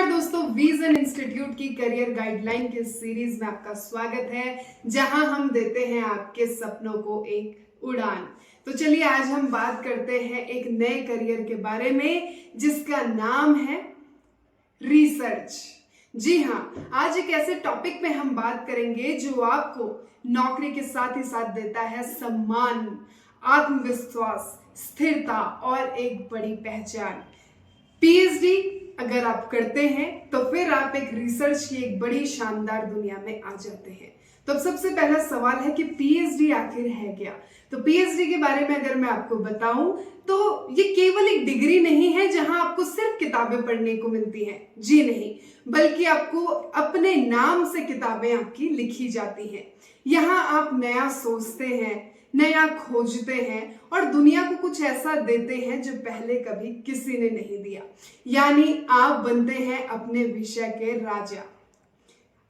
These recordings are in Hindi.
नमस्कार दोस्तों, विजन इंस्टीट्यूट की करियर गाइडलाइन के सीरीज में आपका स्वागत है, जहां हम देते हैं आपके सपनों को एक उड़ान। तो चलिए आज हम बात करते हैं एक नए करियर के बारे में जिसका नाम है रिसर्च। जी हाँ, आज एक ऐसे टॉपिक पे हम बात करेंगे जो आपको नौकरी के साथ ही साथ देता है सम्मान, आत्मविश्वास, स्थिरता और एक बड़ी पहचान। पीएचडी अगर आप करते हैं तो फिर आप एक रिसर्च की एक बड़ी शानदार दुनिया में आ जाते हैं। तो अब सबसे पहला सवाल है कि पीएचडी आखिर है क्या। तो पीएचडी के बारे में अगर मैं आपको बताऊं तो ये केवल एक डिग्री नहीं है जहां आपको सिर्फ किताबें पढ़ने को मिलती हैं। जी नहीं, बल्कि आपको अपने नाम से किताबें आपकी लिखी जाती हैं। यहाँ आप नया सोचते हैं, नया खोजते हैं और दुनिया को कुछ ऐसा देते हैं जो पहले कभी किसी ने नहीं दिया। यानी आप बनते हैं अपने विषय के राजा।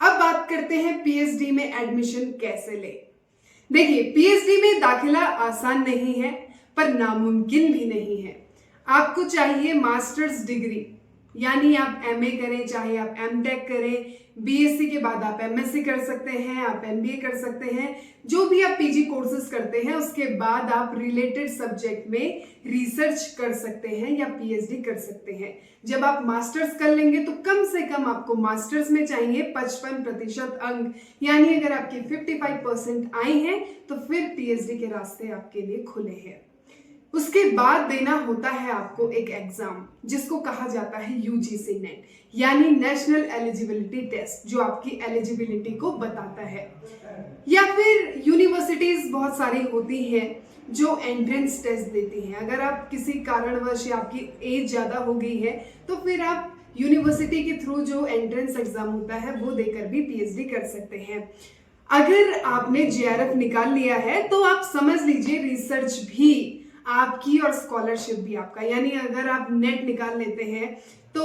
अब बात करते हैं पीएचडी में एडमिशन कैसे ले। देखिए, पीएचडी में दाखिला आसान नहीं है पर नामुमकिन भी नहीं है। आपको चाहिए मास्टर्स डिग्री, यानी आप एमए करें चाहे आप एमटेक करें, बीएससी के बाद आप एमएससी कर सकते हैं, आप एमबीए कर सकते हैं, जो भी आप पीजी कोर्सेज करते हैं उसके बाद आप रिलेटेड सब्जेक्ट में रिसर्च कर सकते हैं या पीएचडी कर सकते हैं। जब आप मास्टर्स कर लेंगे तो कम से कम आपको मास्टर्स में चाहिए 55% अंक, यानी अगर आपके 55% आए हैं तो फिर पीएचडी के रास्ते आपके लिए खुले हैं। उसके बाद देना होता है आपको एक एग्जाम जिसको कहा जाता है यूजीसी नेट, यानी नेशनल एलिजिबिलिटी टेस्ट, जो आपकी एलिजिबिलिटी को बताता है। या फिर यूनिवर्सिटीज बहुत सारी होती हैं जो एंट्रेंस टेस्ट देती हैं। अगर आप किसी कारणवश या आपकी एज ज्यादा हो गई है तो फिर आप यूनिवर्सिटी के थ्रू जो एंट्रेंस एग्जाम होता है वो देकर भी पीएचडी कर सकते हैं। अगर आपने जेआरएफ निकाल लिया है तो आप समझ लीजिए रिसर्च भी आपकी और स्कॉलरशिप भी आपका। यानी अगर आप नेट निकाल लेते हैं तो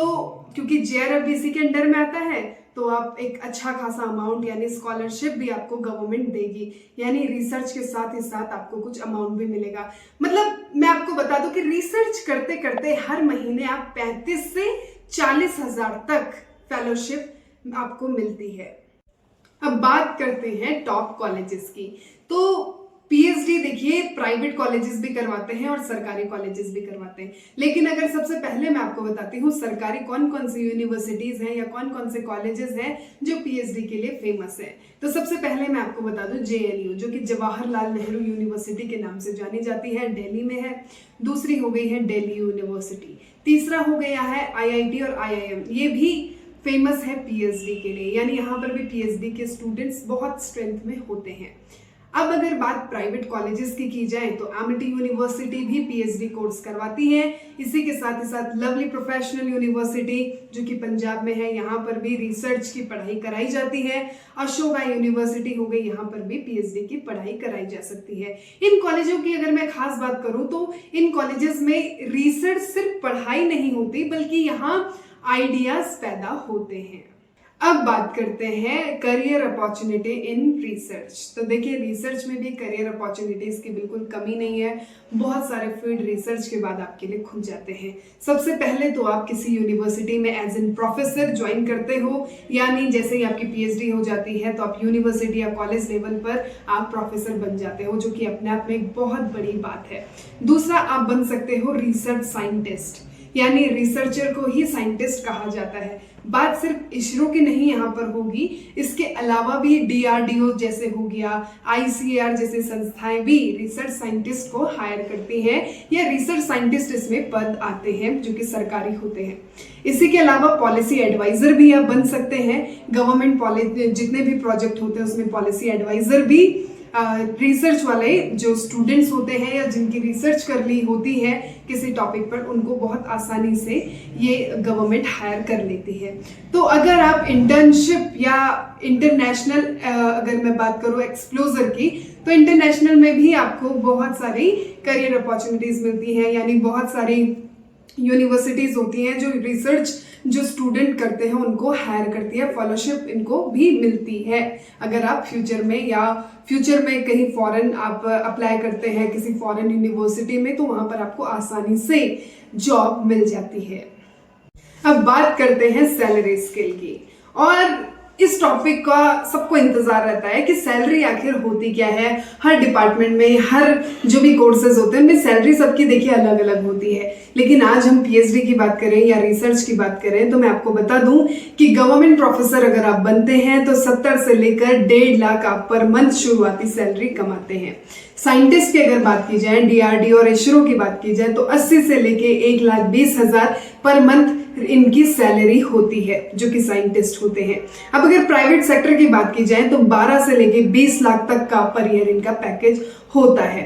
क्योंकि जेआरएफ भी इसी के अंडर में आता है तो आप एक अच्छा खासा अमाउंट यानी स्कॉलरशिप भी आपको गवर्नमेंट देगी, यानी रिसर्च के साथ ही साथ आपको कुछ अमाउंट भी मिलेगा। मतलब मैं आपको बता दूं कि रिसर्च करते करते हर महीने आप 35 से 40 हजार तक फेलोशिप आपको मिलती है। अब बात करते हैं टॉप कॉलेजेस की। तो पीएचडी देखिए प्राइवेट कॉलेजेस भी करवाते हैं और सरकारी कॉलेजेस भी करवाते हैं, लेकिन अगर सबसे पहले मैं आपको बताती हूँ सरकारी कौन कौन सी यूनिवर्सिटीज हैं या कौन कौन से कॉलेजेस हैं जो पीएचडी के लिए फेमस है। तो सबसे पहले मैं आपको बता दूं जेएनयू, जो कि जवाहरलाल नेहरू यूनिवर्सिटी के नाम से जानी जाती है, दिल्ली में है। दूसरी हो गई है दिल्ली यूनिवर्सिटी। तीसरा हो गया है आईआईटी और आईआईएम, ये भी फेमस है पीएचडी के लिए, यानी यहाँ पर भी पीएचडी के स्टूडेंट्स बहुत स्ट्रेंथ में होते हैं। अब अगर बात प्राइवेट कॉलेजेस की जाए तो एमिटी यूनिवर्सिटी भी पीएचडी कोर्स करवाती है। इसी के साथ ही साथ लवली प्रोफेशनल यूनिवर्सिटी जो कि पंजाब में है, यहाँ पर भी रिसर्च की पढ़ाई कराई जाती है। अशोका यूनिवर्सिटी हो गई, यहाँ पर भी पीएचडी की पढ़ाई कराई जा सकती है। इन कॉलेजों की अगर मैं खास बात करूँ तो इन कॉलेजेस में रिसर्च सिर्फ पढ़ाई नहीं होती बल्कि यहाँ आइडियाज पैदा होते हैं। अब बात करते हैं करियर अपॉर्चुनिटी इन रिसर्च। तो देखिए रिसर्च में भी करियर अपॉर्चुनिटीज की बिल्कुल कमी नहीं है। बहुत सारे फील्ड रिसर्च के बाद आपके लिए खुल जाते हैं। सबसे पहले तो आप किसी यूनिवर्सिटी में एज एन प्रोफेसर ज्वाइन करते हो, यानी जैसे ही आपकी पीएचडी हो जाती है तो आप यूनिवर्सिटी या कॉलेज लेवल पर आप प्रोफेसर बन जाते हो, जो कि अपने आप में एक बहुत बड़ी बात है। दूसरा, आप बन सकते हो रिसर्च साइंटिस्ट, यानी रिसर्चर को ही साइंटिस्ट कहा जाता है। बात सिर्फ इसरो की नहीं यहाँ पर होगी, इसके अलावा भी डीआरडीओ जैसे हो गया, आईसीएआर जैसे संस्थाएं भी रिसर्च साइंटिस्ट को हायर करती हैं या रिसर्च साइंटिस्ट इसमें पद आते हैं जो कि सरकारी होते हैं। इसी के अलावा पॉलिसी एडवाइजर भी आप बन सकते हैं। गवर्नमेंट पॉलिसी जितने भी प्रोजेक्ट होते हैं उसमें पॉलिसी एडवाइजर भी रिसर्च वाले जो स्टूडेंट्स होते हैं या जिनकी रिसर्च कर ली होती है किसी टॉपिक पर, उनको बहुत आसानी से ये गवर्नमेंट हायर कर लेती है। तो अगर आप इंटर्नशिप या इंटरनेशनल अगर मैं बात करूँ एक्सप्लोजर की, तो इंटरनेशनल में भी आपको बहुत सारी करियर अपॉर्चुनिटीज मिलती हैं, यानी बहुत सारी यूनिवर्सिटीज होती हैं जो रिसर्च जो स्टूडेंट करते हैं उनको हायर करती है, फेलोशिप इनको भी मिलती है। अगर आप फ्यूचर में कहीं फॉरेन आप अप्लाई करते हैं किसी फॉरेन यूनिवर्सिटी में तो वहां पर आपको आसानी से जॉब मिल जाती है। अब बात करते हैं सैलरी स्केल की। और इस टॉपिक का सबको इंतजार रहता है कि सैलरी आखिर होती क्या है। हर डिपार्टमेंट में, हर जो भी कोर्सेज होते हैं उनमें सैलरी सबकी देखिए अलग अलग होती है। लेकिन आज हम पीएचडी की बात करें या रिसर्च की बात करें तो मैं आपको बता दूं कि गवर्नमेंट प्रोफेसर अगर आप बनते हैं तो 70 से लेकर 1.5 लाख आप पर मंथ शुरुआती सैलरी कमाते हैं। साइंटिस्ट की अगर बात की जाए, डीआरडीओ और इसरो की बात की जाए तो 80 से लेके 1,20,000 पर मंथ इनकी सैलरी होती है जो कि साइंटिस्ट होते हैं। अब अगर प्राइवेट सेक्टर की बात की जाए तो 12 से लेके 20 लाख तक का पर ईयर इनका पैकेज होता है।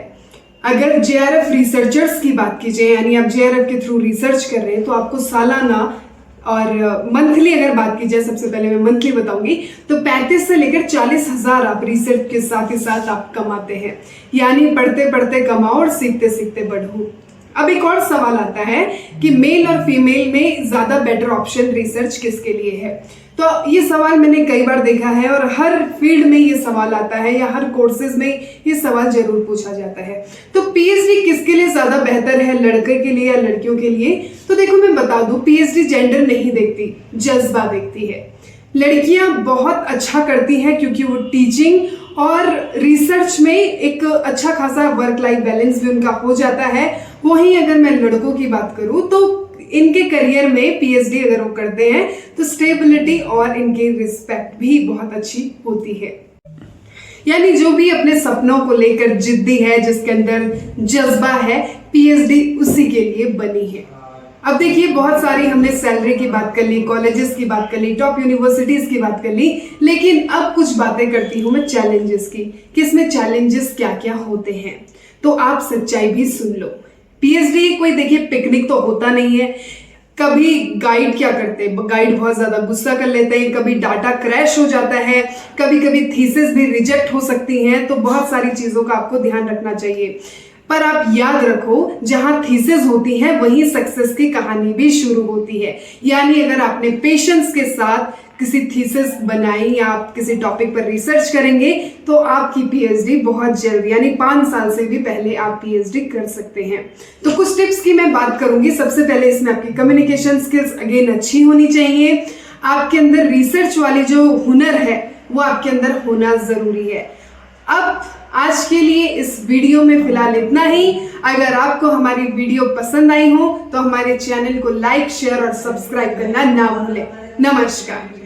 अगर जेआरएफ रिसर्चर्स की बात की जाए, यानी आप जेआरएफ के थ्रू रिसर्च कर रहे हैं, तो आपको सालाना और मंथली अगर बात की जाए, सबसे पहले मैं मंथली बताऊंगी, तो 35 से लेकर 40,000 आप रिसर्च के साथ ही साथ आप कमाते हैं। यानी पढ़ते पढ़ते कमाओ और सीखते सीखते बढ़ो। अब एक और सवाल आता है कि मेल और फीमेल में ज्यादा बेटर ऑप्शन रिसर्च किसके लिए है। तो ये सवाल मैंने कई बार देखा है और हर फील्ड में ये सवाल आता है या हर कोर्सेज में ये सवाल जरूर पूछा जाता है। तो पीएचडी किसके लिए ज्यादा बेहतर है, लड़के के लिए या लड़कियों के लिए? तो देखो मैं बता दूं, पीएचडी जेंडर नहीं देखती, जज्बा देखती है। लड़कियां बहुत अच्छा करती हैं क्योंकि वो टीचिंग और रिसर्च में एक अच्छा खासा वर्क लाइफ बैलेंस भी उनका हो जाता है। वहीं अगर मैं लड़कों की बात करूं तो इनके करियर में पीएचडी अगर वो करते हैं तो स्टेबिलिटी और इनकी रिस्पेक्ट भी बहुत अच्छी होती है। यानी जो भी अपने सपनों को लेकर जिद्दी है, जिसके अंदर जज्बा है, पीएचडी उसी के लिए बनी है। अब देखिए बहुत सारी हमने सैलरी की बात कर ली, कॉलेजेस की बात कर ली, टॉप यूनिवर्सिटीज की बात कर ली, लेकिन अब कुछ बातें करती हूं मैं चैलेंजेस की कि इसमें चैलेंजेस क्या क्या होते हैं। तो आप सच्चाई भी सुन लो। पीएचडी कोई देखिए पिकनिक तो होता नहीं है। कभी गाइड क्या करते हैं, गाइड बहुत ज्यादा गुस्सा कर लेते हैं, कभी डाटा क्रैश हो जाता है, कभी कभी थीसिस भी रिजेक्ट हो सकती हैं। तो बहुत सारी चीजों का आपको ध्यान रखना चाहिए। पर आप याद रखो, जहां थीसिस होती है वहीं सक्सेस की कहानी भी शुरू होती है। यानी अगर आपने पेशेंस के साथ किसी थीसिस बनाई या आप किसी टॉपिक पर रिसर्च करेंगे तो आपकी पीएचडी बहुत जल्द, यानी 5 साल से भी पहले आप पीएचडी कर सकते हैं। तो कुछ टिप्स की मैं बात करूंगी। सबसे पहले इसमें आपकी कम्युनिकेशन स्किल्स अगेन अच्छी होनी चाहिए। आपके अंदर रिसर्च वाली जो हुनर है वो आपके अंदर होना जरूरी है। अब आज के लिए इस वीडियो में फिलहाल इतना ही। अगर आपको हमारी वीडियो पसंद आई हो तो हमारे चैनल को लाइक, शेयर और सब्सक्राइब करना ना भूलें। नमस्कार।